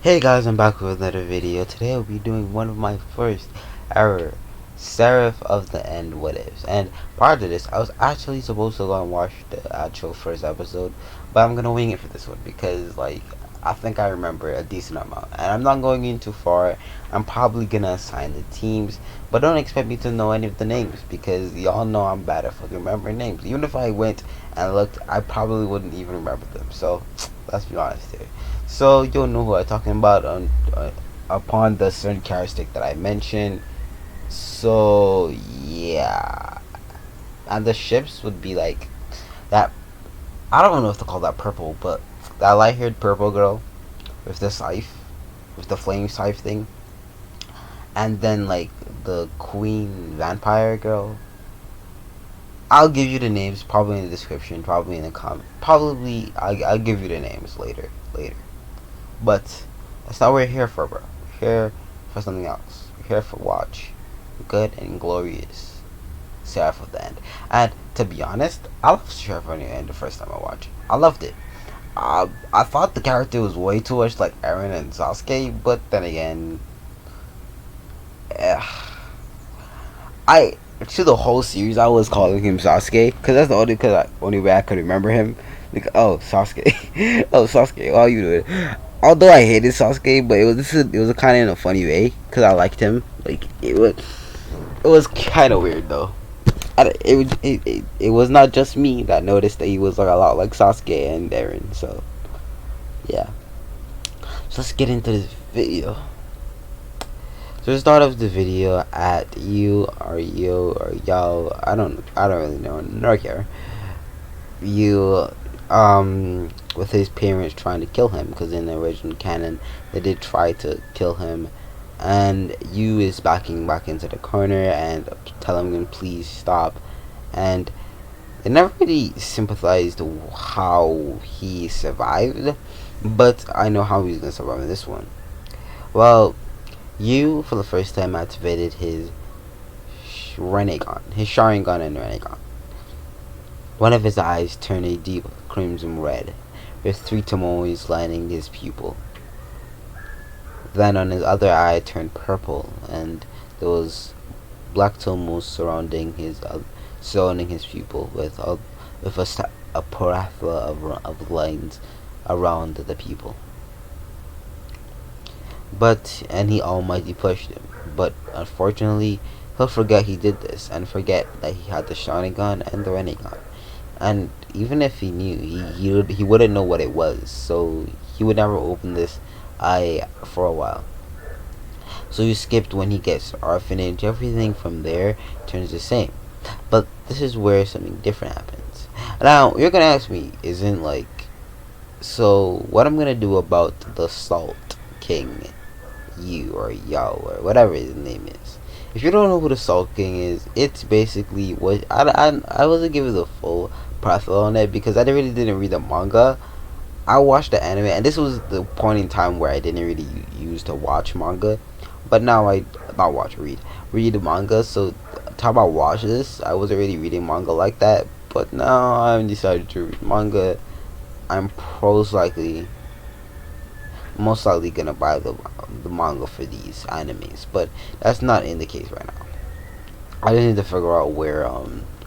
Hey guys, I'm back with another video. Today I'll be doing one of my first ever Seraph of the End what ifs. And prior to this, I was actually supposed to go and watch the actual first episode, but I'm gonna wing it for this one because I think I remember a decent amount. And I'm not going in too far. I'm probably gonna assign the teams, but don't expect me to know any of the names because y'all know I'm bad at fucking remembering names. Even if I went and looked, I probably wouldn't even remember them. So let's be honest here. So you'll know who I'm talking about upon the certain characteristic that I mentioned. So yeah, and the ships would be like that. I don't know if to call that purple, but that light-haired purple girl with the scythe, with the flame scythe thing, and then like the queen vampire girl. I'll give you the names probably in the description, probably in the comment. Probably I'll give you the names later. But that's not what we're here for, bro. We're here for something else. We're here for watch good and glorious Seraph of the End. And to be honest, I loved Seraph of the End the first time I watched it. I loved it. I thought the character was way too much like Eren and Sasuke, but then again, eh, I to the whole series I was calling him Sasuke because that's the only way I could remember him. Like, oh Sasuke, oh Sasuke, how you doing? Although I hated Sasuke, but it was kind of in a funny way because I liked him. Like it was kind of weird though. It was not just me that noticed that he was like a lot like Sasuke and Eren. So yeah, so let's get into this video. So to start off the video at you or y'all, I don't really know nor care. You with his parents trying to kill him because in the original canon they did try to kill him, and you is backing back into the corner and telling him please stop, and they never really sympathized how he survived, but I know how he's gonna survive in this one. Well, you for the first time activated his Sharingan and Renegon. One of his eyes turned a deep crimson red, with three tomoes lining his pupil. Then on his other eye turned purple, and there was black tomoes surrounding his pupil with a plethora of lines around the pupil. And he almighty pushed him. But unfortunately, he'll forget he did this and forget that he had the Sharingan and the Renegon. And even if he knew, he wouldn't know what it was, so he would never open this eye for a while. So you skipped when he gets Orphanage. Everything from there turns the same. But this is where something different happens. Now you're gonna ask me, isn't like, so what I'm gonna do about the Salt King, you or Yao or whatever his name is? If you don't know who the Salt King is, it's basically what I wasn't giving the full profile on it because I really didn't read the manga. I watched the anime, and this was the point in time where I didn't really use to watch manga. But now I not watch read the manga. So talk about watch this. I wasn't really reading manga like that, but now I'm decided to read manga. I'm most likely gonna buy the manga for these animes, but that's not in the case right now. I just need to figure out where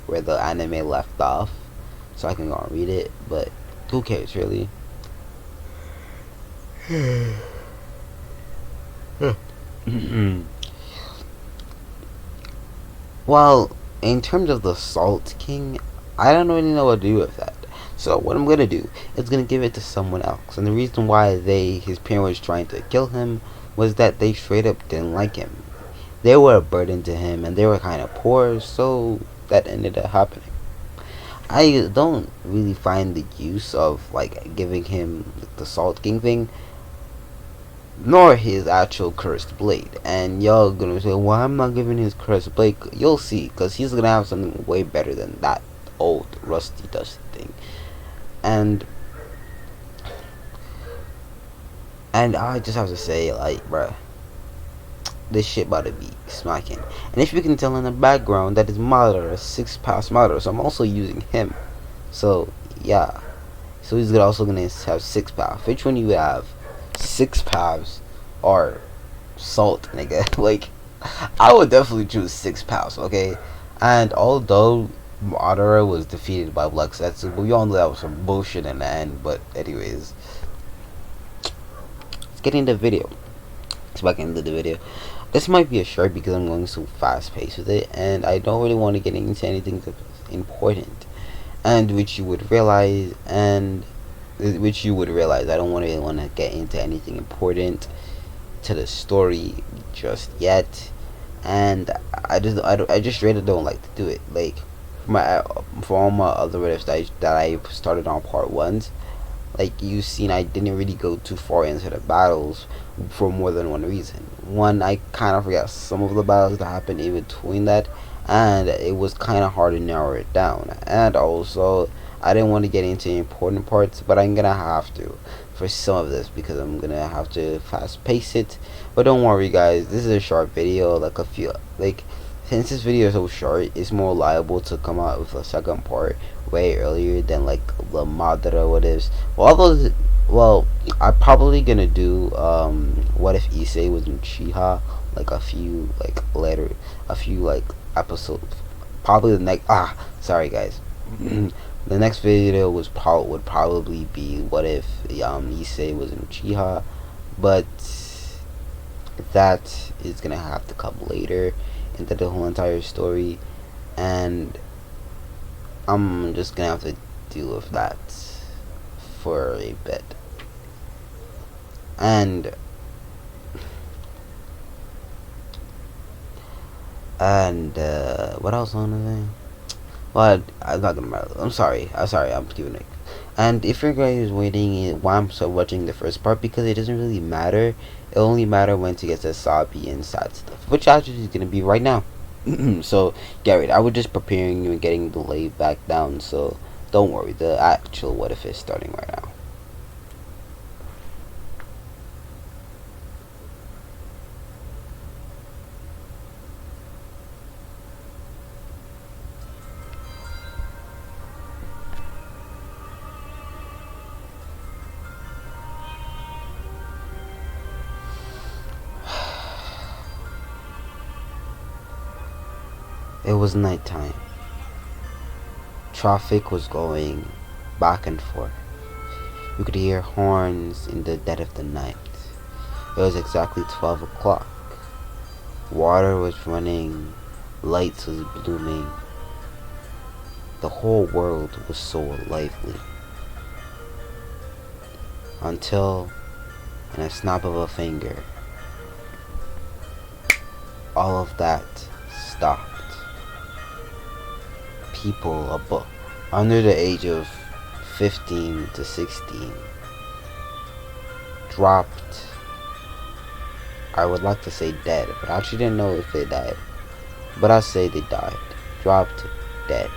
the anime left off so I can go and read it, but who cares really? Well, in terms of the Salt King, I don't really know what to do with that. So what I'm gonna do is gonna give it to someone else. And the reason why his parents trying to kill him was that they straight up didn't like him. They were a burden to him, and they were kind of poor, so that ended up happening. I don't really find the use of like giving him the Salt King thing, nor his actual cursed blade. And y'all gonna say, well, I'm not giving his cursed blade. You'll see, because he's gonna have something way better than that old rusty dusty thing. And I just have to say, like, bruh, this shit about to be smacking. And if you can tell in the background, that is Madara, 6-pass Madara, so I'm also using him. So yeah, so he's also gonna have 6 pass. Which one you have? 6 pounds or salt, nigga. Like, I would definitely choose 6 pounds, okay? And although Madara was defeated by Black Setsu, but we all know that was some bullshit in the end. But anyways, let's get into the video. Let's back into the video. This might be a short because I'm going so fast paced with it, and I don't really want to get into anything that's important. And which you would realize, I don't really want to get into anything important to the story just yet. And I just really don't like to do it. Like, for all my other videos that I started on part ones, like you've seen, I didn't really go too far into the battles for more than one reason. One, I kind of forgot some of the battles that happened in between that, and it was kind of hard to narrow it down. And also, I didn't want to get into important parts, but I'm gonna have to for some of this because I'm gonna have to fast pace it. But don't worry, guys, this is a short video. Since this video is so short, it's more liable to come out with a second part way earlier than like the Madara what ifs. I'm probably gonna do what if Issei was Uchiha, like a few episodes. Probably the next sorry guys. The next video would probably be what if Issei was Uchiha, but that is gonna have to come later into the whole entire story, and I'm just gonna have to deal with that for a bit. And what else on the thing? Well, I'm not gonna matter. I'm sorry, I'm giving it. And if your guy is waiting why I'm so watching the first part, because it doesn't really matter. It only matter when to get to Sabi and sad stuff, which actually is gonna be right now. So get ready. I was just preparing you and getting the lay back down, so don't worry. The actual what if is starting right now. It was nighttime. Traffic was going back and forth. You could hear horns in the dead of the night. It was exactly 12 o'clock. Water was running, lights was blooming. The whole world was so lively. Until, in a snap of a finger, all of that stopped. People under the age of 15 to 16 dropped. I would like to say dead, but I actually didn't know if they died. But I say they died. Dropped dead.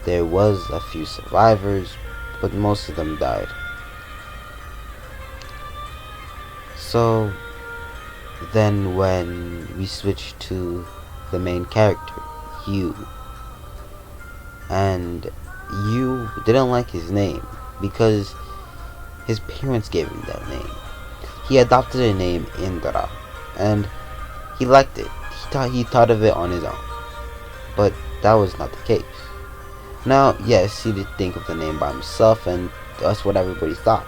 There was a few survivors, but most of them died. So then when we switched to the main character, Yu, and Yu didn't like his name because his parents gave him that name. He adopted the name Indra, and he liked it. He thought of it on his own, but that was not the case. Now, yes, he did think of the name by himself, and that's what everybody thought.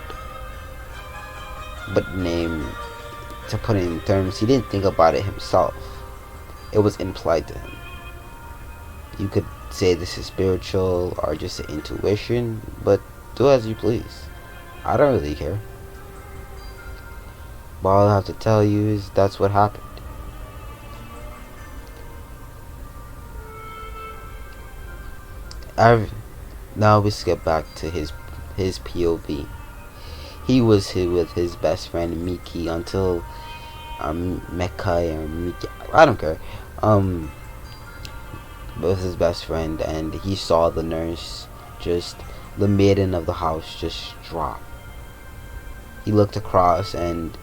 But name, to put it in terms, he didn't think about it himself. It was implied to him. You could say this is spiritual or just an intuition, but do as you please. I don't really care. But all I have to tell you is that's what happened. Now we skip back to his POV. He was here with his best friend Miki until Mekai or Miki, I don't care. With his best friend, and he saw the nurse, just the maiden of the house, just drop. He looked across and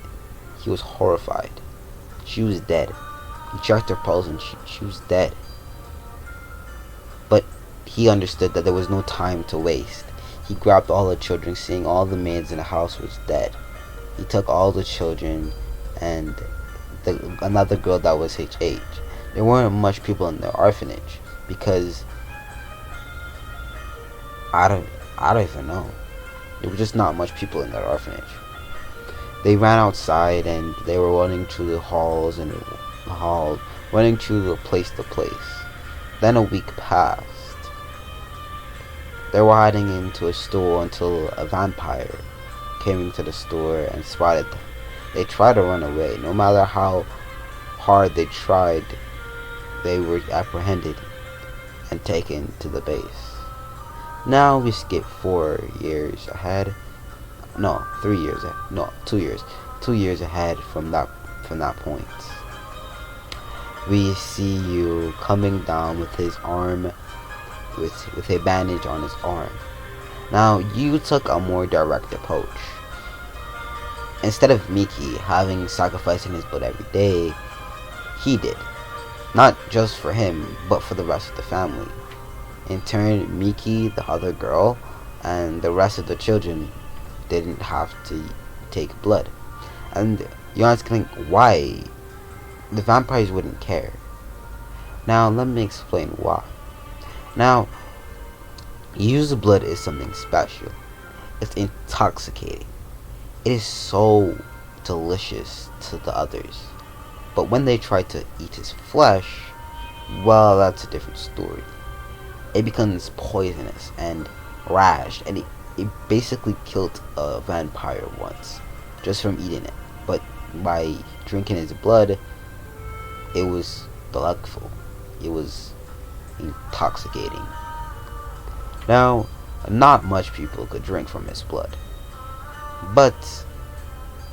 he was horrified. She was dead. He checked her pulse and she was dead. But he understood that there was no time to waste. He grabbed all the children, seeing all the maids in the house was dead. He took all the children and another girl that was his age. There weren't much people in the orphanage because I don't even know. There were just not much people in that orphanage. They ran outside and they were running through the halls and running through the place to place. Then a week passed. They were hiding into a store until a vampire came into the store and spotted them. They tried to run away. No matter how hard they tried, they were apprehended and taken to the base. Now we skip 4 years ahead. No, 3 years. No, 2 years. 2 years ahead from that point. We see you coming down with his arm, with a bandage on his arm. Now you took a more direct approach. Instead of Miki sacrificing his blood every day, he did. Not just for him, but for the rest of the family. In turn, Miki, the other girl, and the rest of the children didn't have to take blood. And you're asking why? The vampires wouldn't care. Now let me explain why. Now, used blood is something special. It's intoxicating. It is so delicious to the others. But when they try to eat his flesh, well, that's a different story. It becomes poisonous and rash, and it basically killed a vampire once just from eating it. But by drinking his blood, it was delightful. It was intoxicating. Now, not much people could drink from his blood, but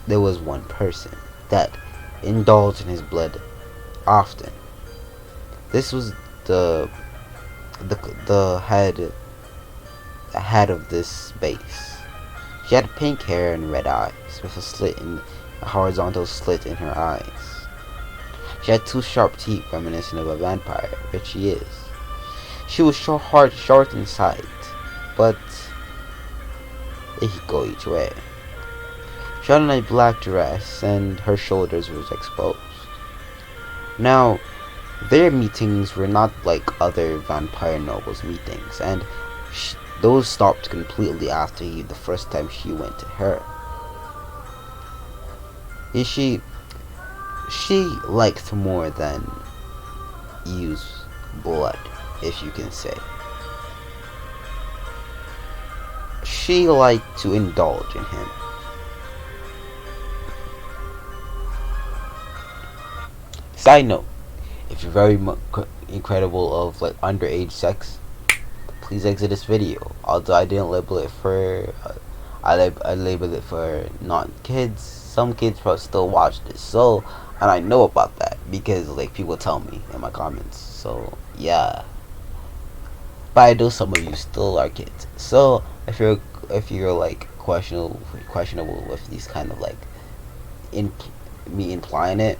there was one person that indulged in his blood often. This was the head of this base. She had pink hair and red eyes, with a horizontal slit in her eyes. She had 2 sharp teeth reminiscent of a vampire, which she is. She was short in sight, but it could go each way. She had on a black dress and her shoulders was exposed. Now, their meetings were not like other vampire nobles' meetings, and those stopped completely after the first time she went to her. She liked more than use blood, if you can say. She liked to indulge in him. Side note, if you're very incredible of like underage sex, please exit this video. Although I didn't label it for, I labeled it for non-kids. Some kids probably still watch this, so, and I know about that because like people tell me in my comments. So yeah, but I know some of you still are kids. So if you're like questionable with these kind of like me implying it,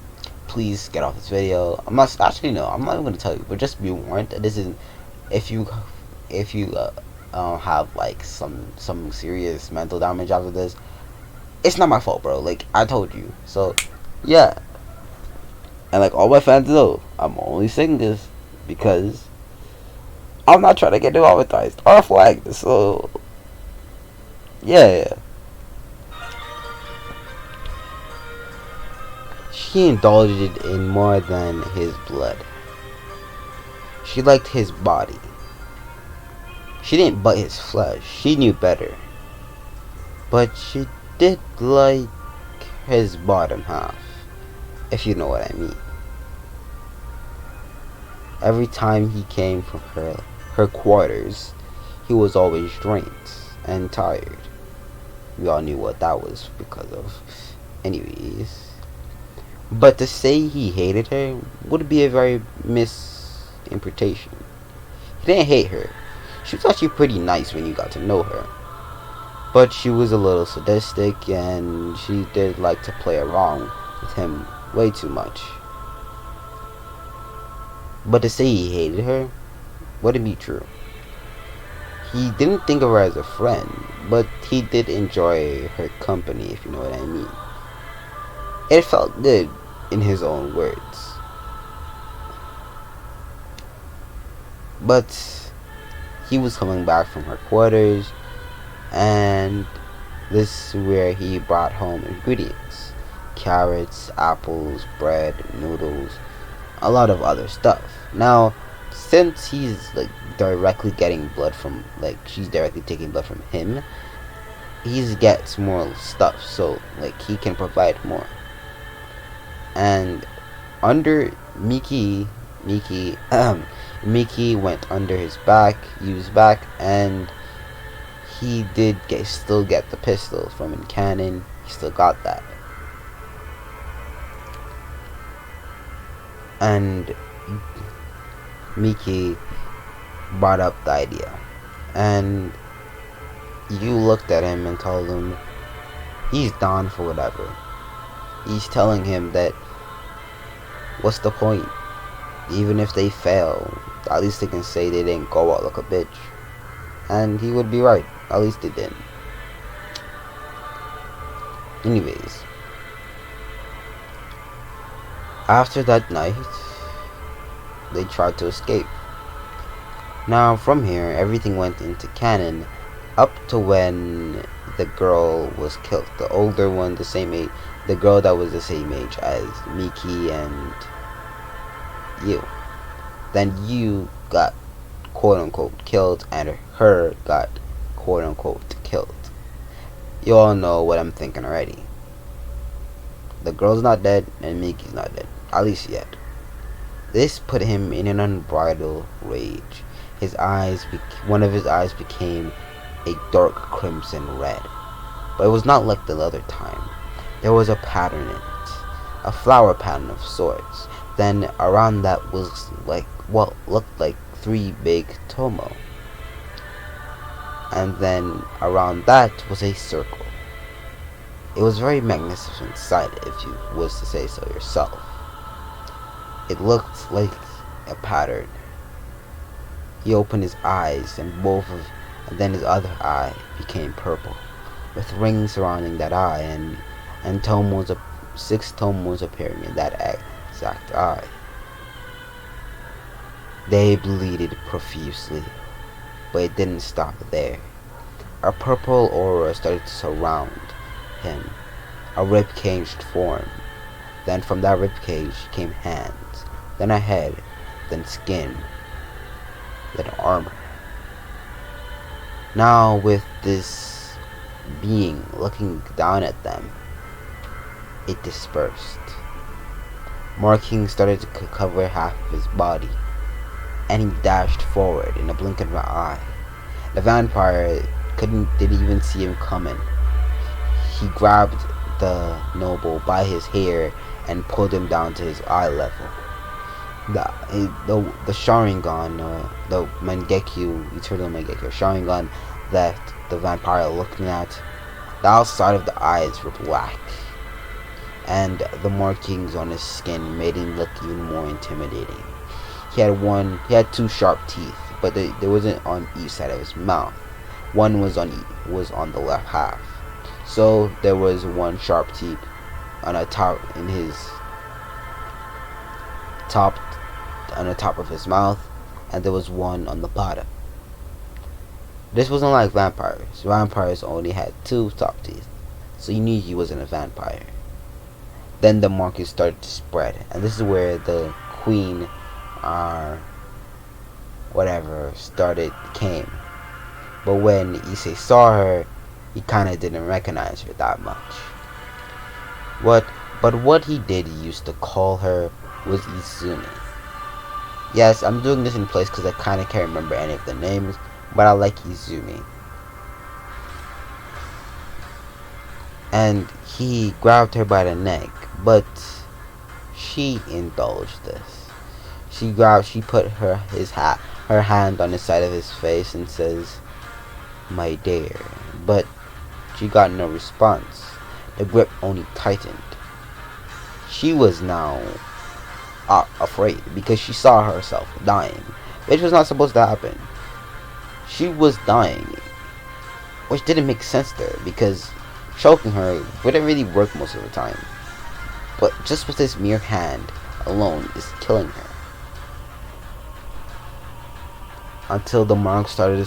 please get off this video. I'm not even gonna tell you, but just be warned that this is, if you have like some serious mental damage after this, it's not my fault, bro. Like I told you. So yeah, and like all my fans know, I'm only saying this because I'm not trying to get demonetized or flagged. So yeah. She indulged in more than his blood. She liked his body. She didn't bite his flesh. She knew better. But she did like his bottom half, if you know what I mean. Every time he came from her quarters, he was always drained and tired. We all knew what that was because of. Anyways. But to say he hated her would be a very misinterpretation. He didn't hate her. She was actually pretty nice when you got to know her. But she was a little sadistic and she did like to play around with him way too much. But to say he hated her wouldn't be true. He didn't think of her as a friend, but he did enjoy her company, if you know what I mean. It felt good, in his own words. But he was coming back from her quarters, and this is where he brought home ingredients: carrots, apples, bread, noodles, a lot of other stuff. Now, since he's like directly getting blood from, like, she's directly taking blood from him, he gets more stuff, so like he can provide more. And under Mickey went under his back, Yu's back, and he did still get the pistol from in canon. He still got that. And Mickey brought up the idea, and you looked at him and told him he's down for whatever. He's telling him that what's the point? Even if they fail, at least they can say they didn't go out like a bitch. And he would be right. At least they didn't. Anyways, after that night, they tried to escape. Now, from here, everything went into canon up to when the girl was killed. The older one, the same age, the girl that was the same age as Mickey and you. Then you got quote unquote killed, and her got quote unquote killed. You all know what I'm thinking already. The girl's not dead, and Mickey's not dead. At least yet. This put him in an unbridled rage. One of his eyes became a dark crimson red. But it was not like the other time. There was a pattern in it. A flower pattern of sorts. Then around that was like what looked like 3 big tomo. And then around that was a circle. It was very magnificent sight, if you was to say so yourself. It looked like a pattern. He opened his eyes, and then his other eye became purple, with rings surrounding that eye, and 6 tomos appearing in that exact eye. They bleeded profusely, but it didn't stop there. A purple aura started to surround him. A ribcage formed. Then from that ribcage came hands, then a head, then skin, then armor. Now with this being looking down at them, it dispersed. Markings started to cover half of his body, and he dashed forward in a blink of an eye. The vampire didn't even see him coming. He grabbed the noble by his hair and pulled him down to his eye level. The Sharingan, the Mangekyo, Eternal Mangekyo Sharingan that the vampire looking at, the outside of the eyes were black, and the markings on his skin made him look even more intimidating. He had 2 sharp teeth, but there wasn't on each side of his mouth. One was on the left half. So there was 1 sharp teeth on the top of his mouth, and there was 1 on the bottom. This wasn't like vampires. Vampires only had 2 top teeth, so you knew he wasn't a vampire. Then the markings started to spread, and this is where the queen, came. But when Issei saw her, he kinda didn't recognize her that much. But what he did use to call her was Izumi. Yes, I'm doing this in place because I kinda can't remember any of the names, but I like Izumi. And he grabbed her by the neck, but she indulged this. She put her hand on the side of his face and says, "My dear," but she got no response. The grip only tightened. She was now afraid because she saw herself dying, which was not supposed to happen. She was dying, which didn't make sense there because choking her wouldn't really work most of the time. But just with his mere hand alone is killing her. Until the mark started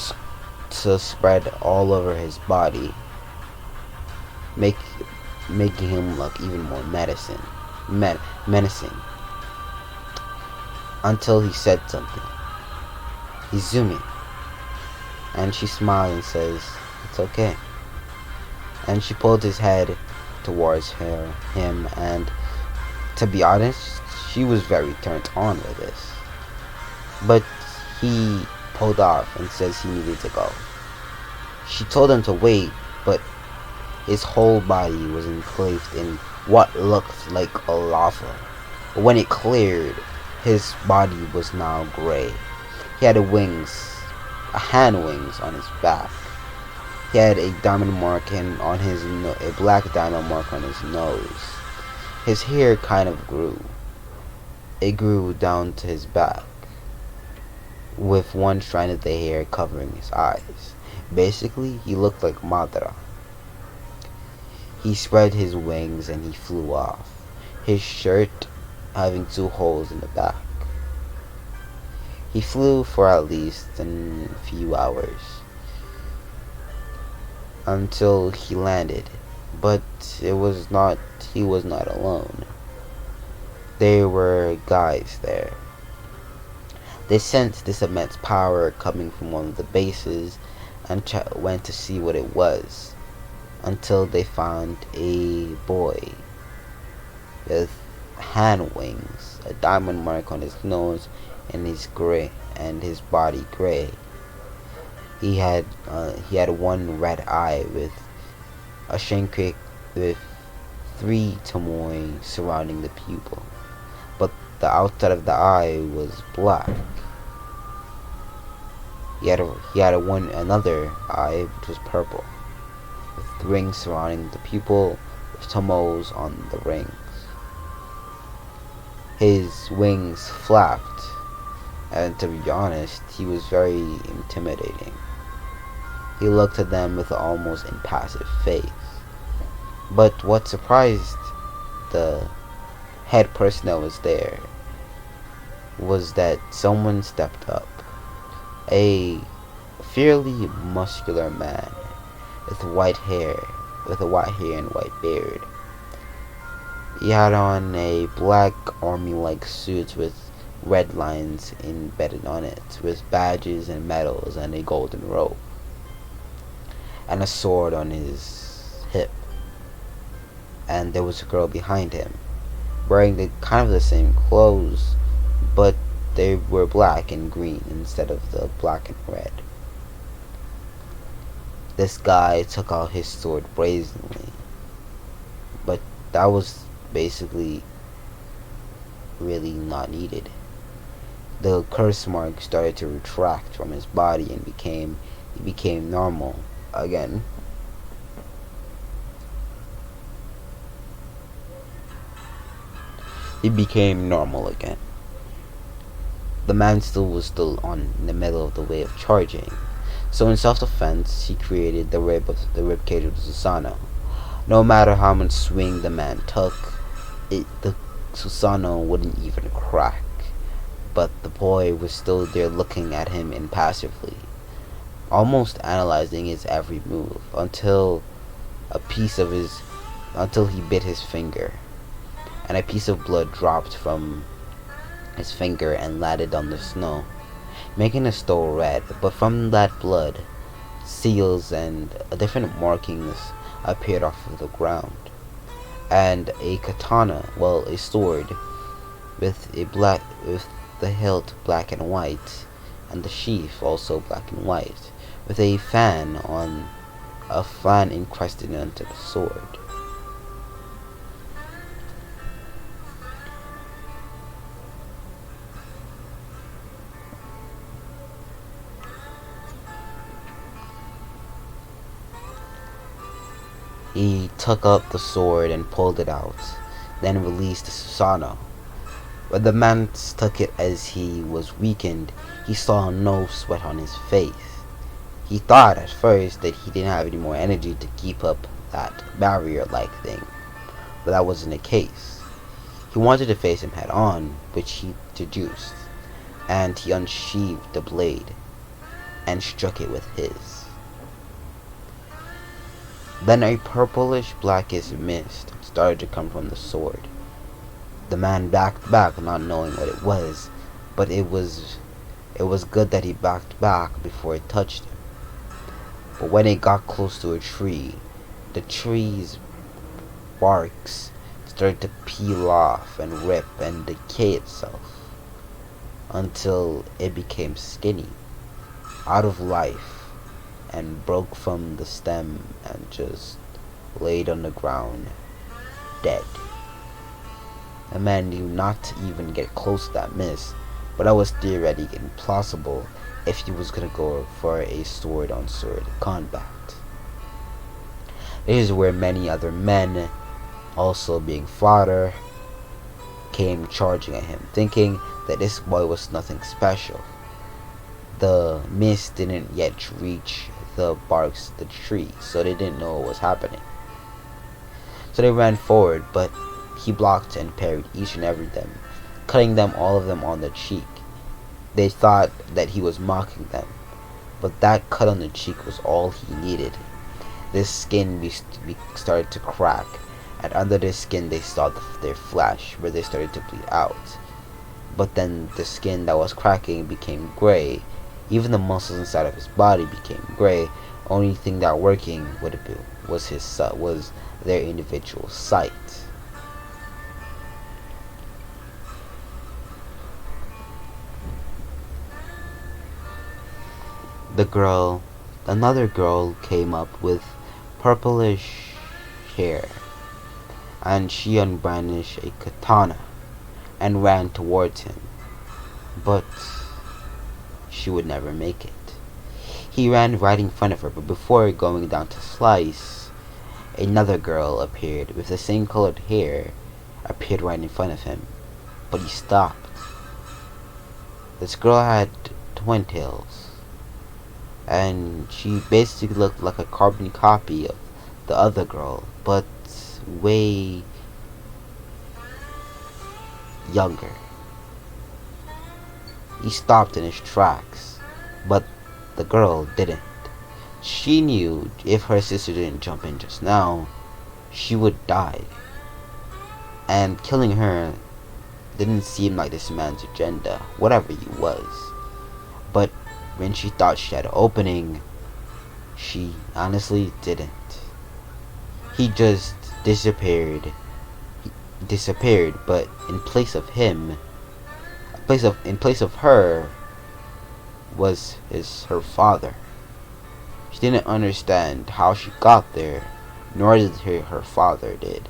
to spread all over his body, make, making him look even more menacing. Until he said something. Izumi. And she smiled and says, "It's okay." And she pulled his head towards him, and to be honest, she was very turned on with this. But he pulled off and says he needed to go. She told him to wait, but his whole body was enclaved in what looked like a lava. But when it cleared, his body was now gray. He had hand wings on his back. He had a diamond mark on his a black diamond mark on his nose. His hair kind of grew. It grew down to his back, with one strand of the hair covering his eyes. Basically, he looked like Madara. He spread his wings and he flew off, his shirt having 2 holes in the back. He flew for at least a few hours until he landed, but he was not alone. There were guys there. They sensed this immense power coming from one of the bases and went to see what it was, until they found a boy with hand wings, a diamond mark on his nose, and his body gray. He had one red eye with a shinkrek with 3 tomoe surrounding the pupil, but the outside of the eye was black. He had another eye which was purple, with rings surrounding the pupil, with tomoes on the rings. His wings flapped, and to be honest, he was very intimidating. He looked at them with an almost impassive face. But what surprised the head person that was there was that someone stepped up. A fairly muscular man with white hair and white beard. He had on a black army-like suit with red lines embedded on it, with badges and medals and a golden rope, and a sword on his hip. And there was a girl behind him, wearing the same clothes, but they were black and green instead of the black and red. This guy took out his sword brazenly, but that was basically really not needed. The curse mark started to retract from his body and he became normal again. He became normal again. The man was still in the middle of the wave of charging. So in self-defense, he created the rib cage of Susanoo. No matter how much swing the man took, the Susanoo wouldn't even crack. But the boy was still there looking at him impassively, almost analyzing his every move until he bit his finger, and a piece of blood dropped from his finger and landed on the snow, making the snow red. But from that blood, seals and different markings appeared off of the ground, and a katana, a sword, with the hilt black and white, and the sheath also black and white, with a fan encrusted onto the sword. He took up the sword and pulled it out, then released the Susanoo. When the man took it as he was weakened, he saw no sweat on his face. He thought at first that he didn't have any more energy to keep up that barrier-like thing, but that wasn't the case. He wanted to face him head on, which he deduced, and he unsheathed the blade and struck it with his. Then a purplish blackish mist started to come from the sword. The man backed back, not knowing what it was, but it was good that he backed back before it touched him. But when it got close to a tree, the tree's barks started to peel off and rip and decay itself until it became skinny, out of life, and broke from the stem and just laid on the ground, dead. The man knew not to even get close to that mist, but that was theoretically impossible if he was gonna go for a sword-on-sword combat. This is where many other men, also being fodder, came charging at him, thinking that this boy was nothing special. The mist didn't yet reach the barks of the tree, so they didn't know what was happening. So they ran forward, but he blocked and parried each and every them, cutting them all of them on the cheek. They thought that he was mocking them, but that cut on the cheek was all he needed. This skin started to crack, and under their skin they saw their flesh, where they started to bleed out. But then the skin that was cracking became gray. Even the muscles inside of his body became gray. Only thing that working was their individual sight. Another girl came up with purplish hair, and she unbrandished a katana and ran towards him, but she would never make it. He ran right in front of her, but before going down to slice, another girl appeared with the same colored hair, appeared right in front of him, but he stopped. This girl had twin tails, and she basically looked like a carbon copy of the other girl, but way younger. He stopped in his tracks, but the girl didn't. She knew if her sister didn't jump in just now, she would die. And killing her didn't seem like this man's agenda, whatever he was. But when she thought she had an opening, she honestly didn't. He just disappeared. But in place of him, in place of her, was her father. She didn't understand how she got there, nor did her father did.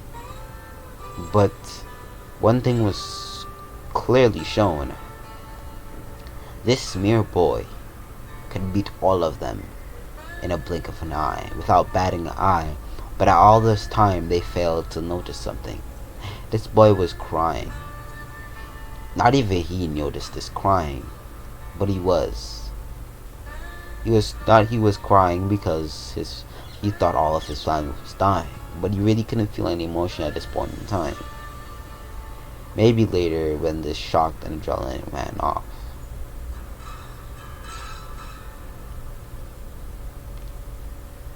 But one thing was clearly shown. This mere boy could beat all of them in a blink of an eye, without batting an eye. But at all this time, they failed to notice something. This boy was crying. Not even he noticed this crying, but he was. He was crying because he thought all of his family was dying, but he really couldn't feel any emotion at this point in time. Maybe later, when this shock and adrenaline ran off.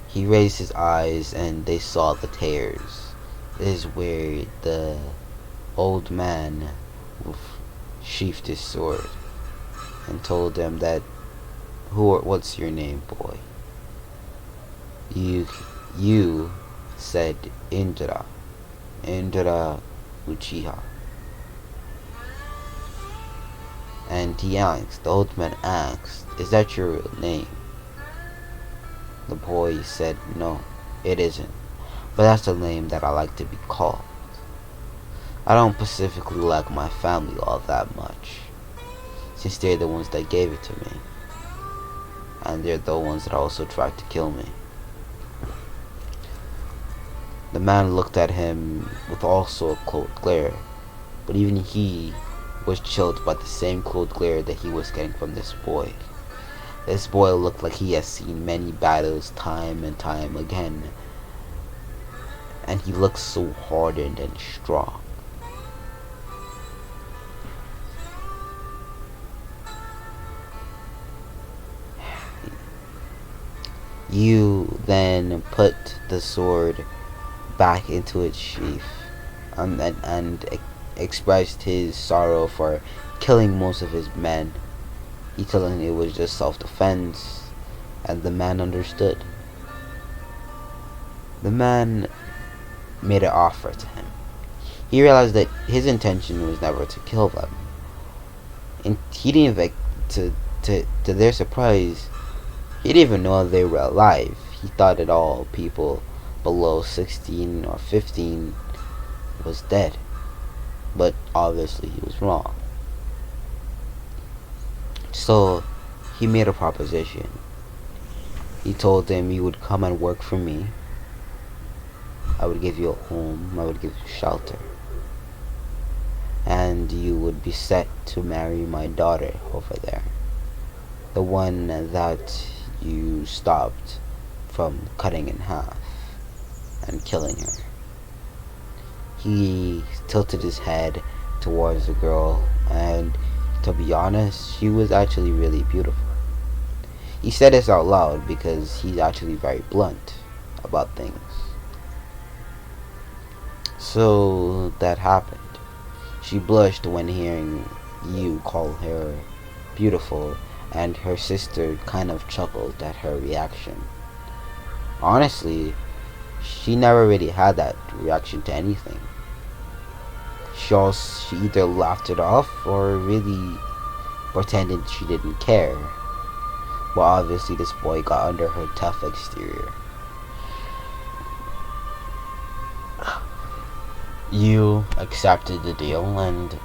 He raised his eyes and they saw the tears. This is where the old man sheathed his sword and told them that, what's your name, boy? You said Indra Uchiha. And the old man asked, is that your real name? The boy said, no, it isn't, but that's the name that I like to be called. I don't specifically like my family all that much, since they're the ones that gave it to me, and they're the ones that also tried to kill me. The man looked at him with also a cold glare, but even he was chilled by the same cold glare that he was getting from this boy. This boy looked like he has seen many battles time and time again, and he looked so hardened and strong. You then put the sword back into its sheath, and expressed his sorrow for killing most of his men. He told him it was just self-defense, and the man understood. The man made an offer to him. He realized that his intention was never to kill them. And he didn't even, to their surprise, he didn't even know they were alive. He thought that all people below 16 or 15 was dead. But obviously he was wrong. So he made a proposition. He told them he would come and work for me. I would give you a home. I would give you shelter. And you would be set to marry my daughter over there. The one that you stopped from cutting in half and killing her. He tilted his head towards the girl, and to be honest, she was actually really beautiful. He said this out loud because he's actually very blunt about things. So that happened. She blushed when hearing you call her beautiful, and her sister kind of chuckled at her reaction. Honestly, she never really had that reaction to anything. She either laughed it off or really pretended she didn't care. But obviously this boy got under her tough exterior. You accepted the deal and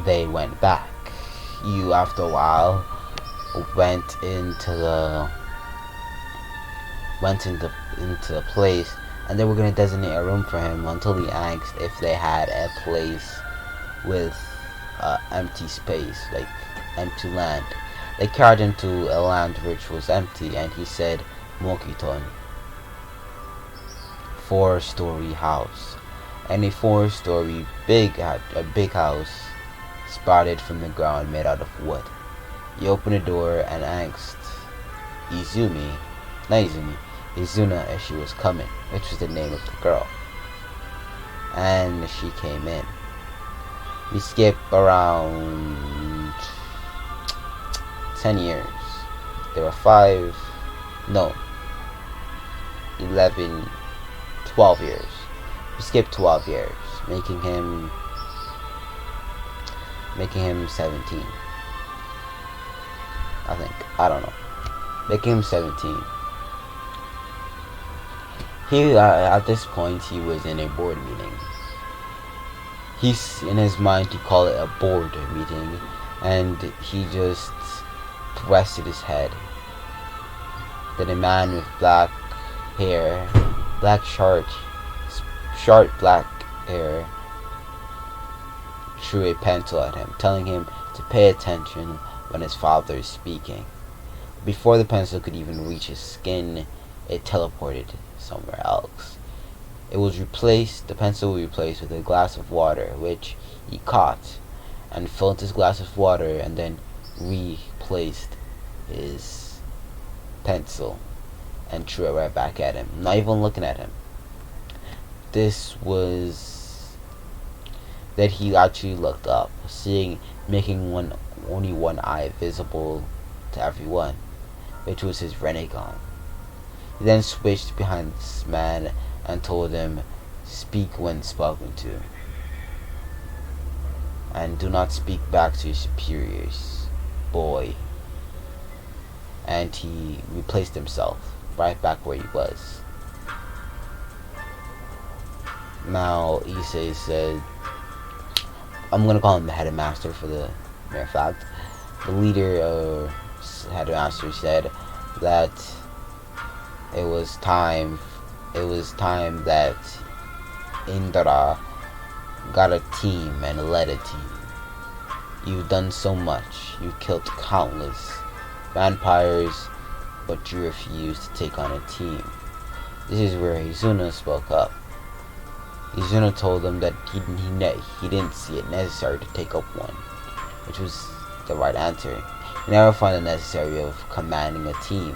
they went back. You, after a while, went into the place, and they were going to designate a room for him until he asked if they had a place with empty space, like empty land. They carried him to a land which was empty, and he said, Mokiton, 4-story house. And a 4-story big house sprouted from the ground made out of wood. He opened the door and asked Izuna if she was coming, which was the name of the girl. And she came in. We skip around 10 years. There were 11, 12 years. We skip 12 years, making him 17. I think. I don't know. Making him 17. At this point, he was in a board meeting. He's in his mind to call it a board meeting, and he just rested his head. Then a man with black hair, short black hair, threw a pencil at him, telling him to pay attention when his father is speaking. Before the pencil could even reach his skin, it teleported somewhere else. The pencil was replaced with a glass of water, which he caught and filled his glass of water and then replaced his pencil and threw it right back at him, not even looking at him. This was that he actually looked up, making only one eye visible to everyone, which was his Renegon. He then switched behind this man and told him, speak when spoken to, and do not speak back to your superiors, boy. And he replaced himself right back where he was. Now Issei said, I'm gonna call him the headmaster for the mere fact. The leader or headmaster said that it was time that Indra got a team and led a team. You've done so much. You've killed countless vampires, but you refuse to take on a team. This is where Izuna spoke up. Izuna told them that he didn't see it necessary to take up one, which was the right answer. He never found it necessary of commanding a team.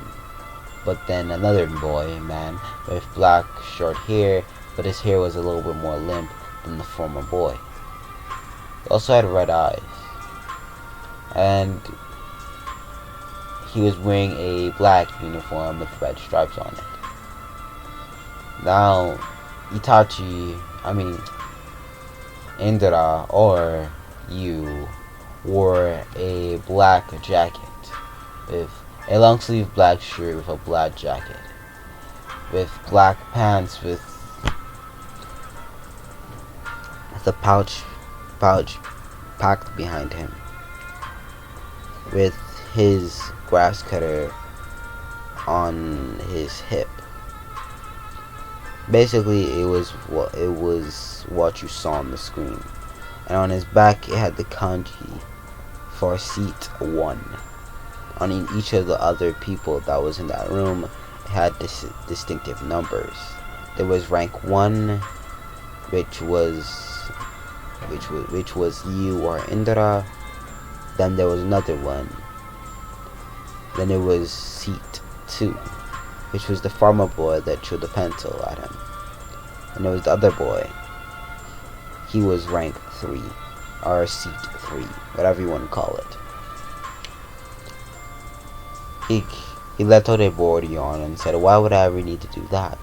But then another boy, man, with black short hair, but his hair was a little bit more limp than the former boy. He also had red eyes, and he was wearing a black uniform with red stripes on it. Now, Indra, or you, wore a black jacket with a long sleeve black shirt with a black jacket, with black pants with the pouch packed behind him, with his grass cutter on his hip. Basically, it was what you saw on the screen, and on his back it had the kanji for seat 1. On each of the other people that was in that room, it had distinctive numbers. There was rank 1, which was you or Indra. Then there was another one. Then there was seat 2, which was the farmer boy that threw the pencil at him. And there was the other boy. He was rank 3, or seat 3, whatever you want to call it. He let out a broad yawn and said, "Why would I ever need to do that?"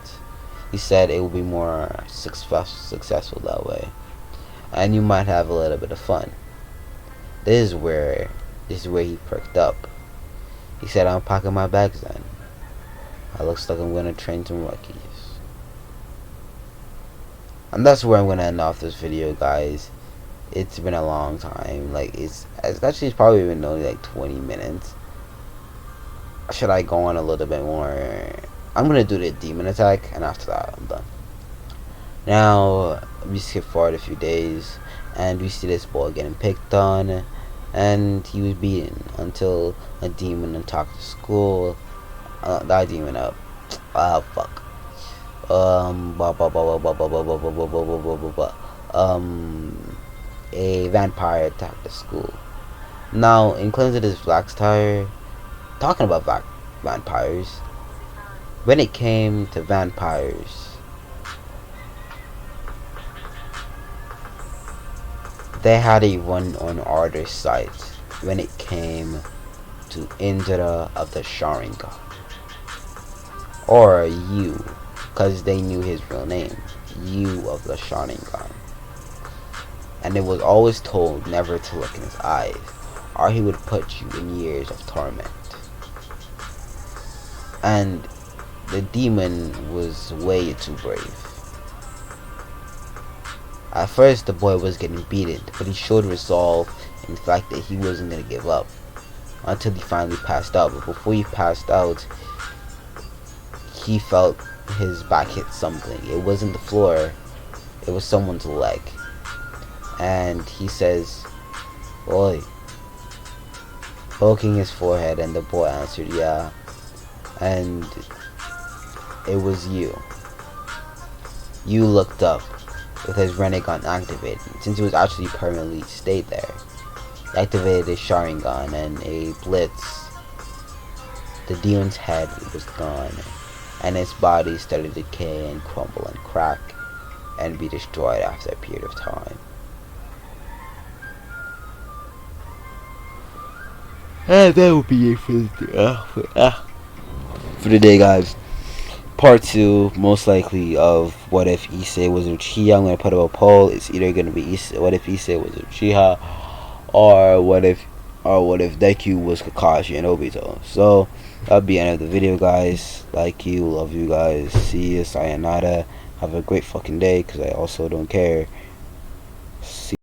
He said it would be more successful that way, and you might have a little bit of fun. This is where he perked up. He said, "I'm packing my bags then. It looks like I'm going to train some rookies." And that's where I'm going to end off this video, guys. It's been a long time. Like, it's probably been only like 20 minutes. Should I go on a little bit more? I'm going to do the demon attack, and after that, I'm done. Now, we skip forward a few days, and we see this boy getting picked on, and he was beaten until a demon attacked the school. That demon up. Fuck. A vampire attacked the school. Now, in Cleanse This Black Star, talking about vampires, when it came to vampires, they had a run on order site when it came to Indra of the Sharingan, or you, because they knew his real name, you of the Sharingan. And it was always told never to look in his eyes, or he would put you in years of torment. And the demon was way too brave. At first, the boy was getting beaten, but he showed resolve in the fact that he wasn't going to give up until he finally passed out. But before he passed out, he felt his back hit something. It wasn't the floor, it was someone's leg. And he says, "Boy," poking his forehead, and the boy answered, "Yeah." And it was you. You looked up with his Renegon activated, since it was actually permanently stayed there. He activated his Sharingan, and a blitz. The demon's head was gone, and its body started to decay and crumble and crack, and be destroyed after a period of time. And that would be it for the day, guys. Part 2, most likely, of what if Issei was Uchiha. I'm going to put up a poll. It's either going to be what if Issei was Uchiha, or what if Deku was Kakashi and Obito. So that'll be the end of the video, guys. Like you, love you guys. See you, sayonara. Have a great fucking day, because I also don't care.